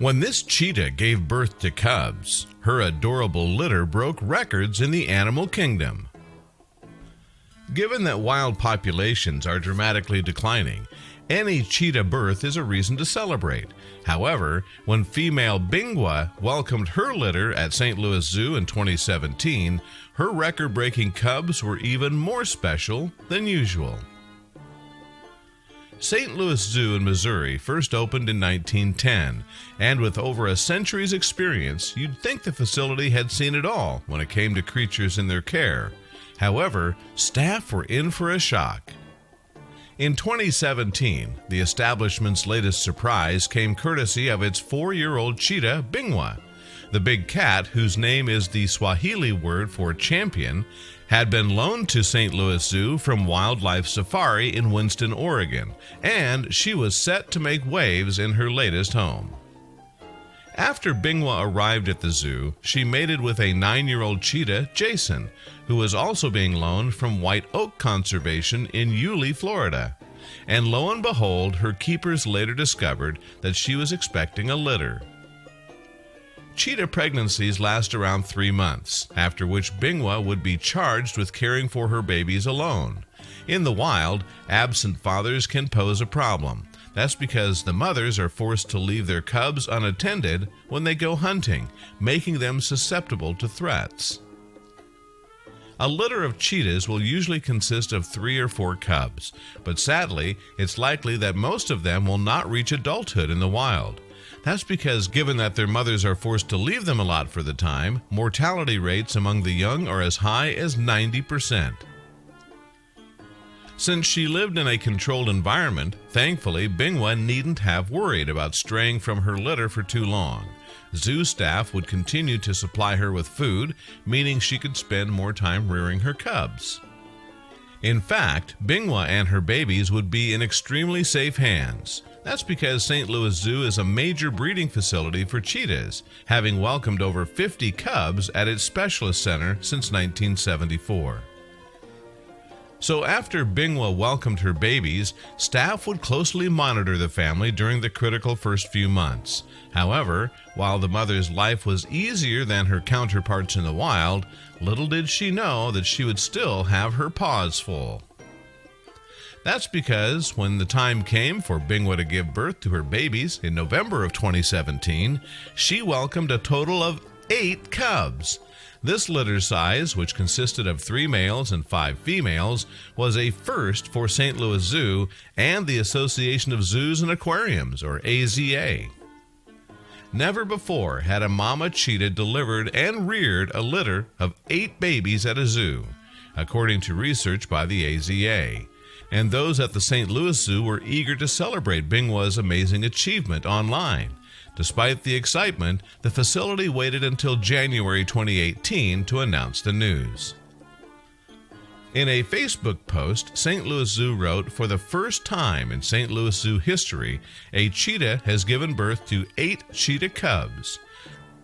When this cheetah gave birth to cubs, her adorable litter broke records in the animal kingdom. Given that wild populations are dramatically declining, any cheetah birth is a reason to celebrate. However, when female Bingwa welcomed her litter at St. Louis Zoo in 2017, her record-breaking cubs were even more special than usual. St. Louis Zoo in Missouri first opened in 1910, and with over a century's experience, you'd think the facility had seen it all when it came to creatures in their care. However, staff were in for a shock. In 2017, the establishment's latest surprise came courtesy of its 4-year-old cheetah, Bingwa. The big cat, whose name is the Swahili word for champion, had been loaned to St. Louis Zoo from Wildlife Safari in Winston, Oregon, and she was set to make waves in her latest home. After Bingwa arrived at the zoo, she mated with a 9-year-old cheetah, Jason, who was also being loaned from White Oak Conservation in Yulee, Florida. And lo and behold, her keepers later discovered that she was expecting a litter. Cheetah pregnancies last around 3 months, after which Bingwa would be charged with caring for her babies alone. In the wild, absent fathers can pose a problem. That's because the mothers are forced to leave their cubs unattended when they go hunting, making them susceptible to threats. A litter of cheetahs will usually consist of 3 or 4 cubs, but sadly, it's likely that most of them will not reach adulthood in the wild. That's because, given that their mothers are forced to leave them a lot for the time, mortality rates among the young are as high as 90%. Since she lived in a controlled environment, thankfully, Bingwa needn't have worried about straying from her litter for too long. Zoo staff would continue to supply her with food, meaning she could spend more time rearing her cubs. In fact, Bingwa and her babies would be in extremely safe hands. That's because St. Louis Zoo is a major breeding facility for cheetahs, having welcomed over 50 cubs at its specialist center since 1974. So after Bingwa welcomed her babies, staff would closely monitor the family during the critical first few months. However, while the mother's life was easier than her counterparts in the wild, little did she know that she would still have her paws full. That's because when the time came for Bingwa to give birth to her babies in November of 2017, she welcomed a total of 8 cubs. This litter size, which consisted of 3 males and 5 females, was a first for St. Louis Zoo and the Association of Zoos and Aquariums, or AZA. Never before had a mama cheetah delivered and reared a litter of 8 babies at a zoo, according to research by the AZA. And those at the St. Louis Zoo were eager to celebrate Bingwa's amazing achievement online. Despite the excitement, the facility waited until January 2018 to announce the news. In a Facebook post, St. Louis Zoo wrote, "For the first time in St. Louis Zoo history, a cheetah has given birth to 8 cheetah cubs.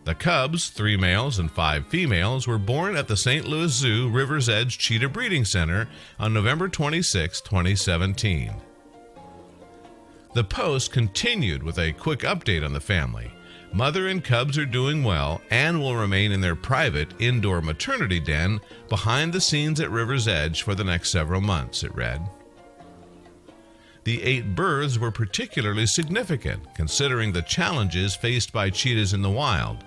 The cubs, 3 males and 5 females, were born at the St. Louis Zoo River's Edge Cheetah Breeding Center on November 26, 2017. The post continued with a quick update on the family. Mother and cubs are doing well and will remain in their private indoor maternity den behind the scenes at River's Edge for the next several months, it read. The 8 births were particularly significant, considering the challenges faced by cheetahs in the wild.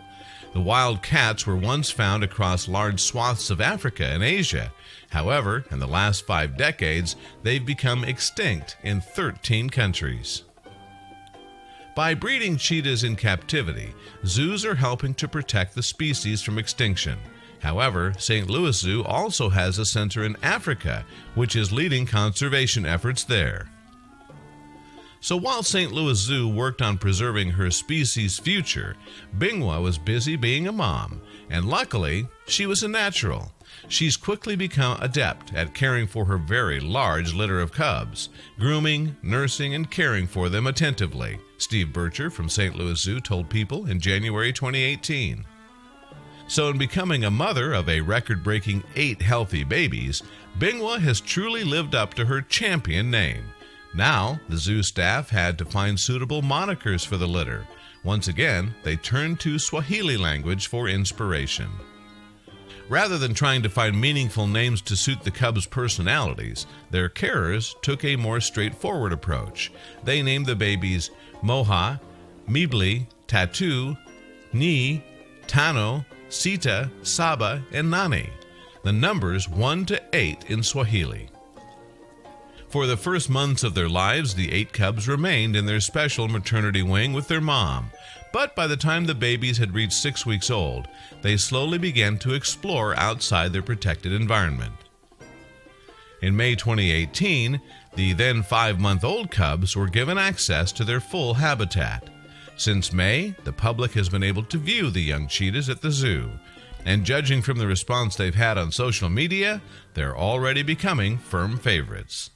The wild cats were once found across large swaths of Africa and Asia. However, in the last 5 decades, they've become extinct in 13 countries. By breeding cheetahs in captivity, zoos are helping to protect the species from extinction. However, St. Louis Zoo also has a center in Africa, which is leading conservation efforts there. So while St. Louis Zoo worked on preserving her species' future, Bingwa was busy being a mom, and luckily, she was a natural. She's quickly become adept at caring for her very large litter of cubs, grooming, nursing, and caring for them attentively, Steve Bircher from St. Louis Zoo told People in January 2018. So in becoming a mother of a record-breaking 8 healthy babies, Bingwa has truly lived up to her champion name. Now, the zoo staff had to find suitable monikers for the litter, Once again, they turned to Swahili language for inspiration. Rather than trying to find meaningful names to suit the cubs' personalities, their carers took a more straightforward approach. They named the babies Moha, Mibli, Tattoo, Ni, Tano, Sita, Saba, and Nani, the numbers 1 to 8 in Swahili. For the first months of their lives, the 8 cubs remained in their special maternity wing with their mom. But by the time the babies had reached 6 weeks old, they slowly began to explore outside their protected environment. In May 2018, the then 5-month-old cubs were given access to their full habitat. Since May, the public has been able to view the young cheetahs at the zoo. And judging from the response they've had on social media, they're already becoming firm favorites.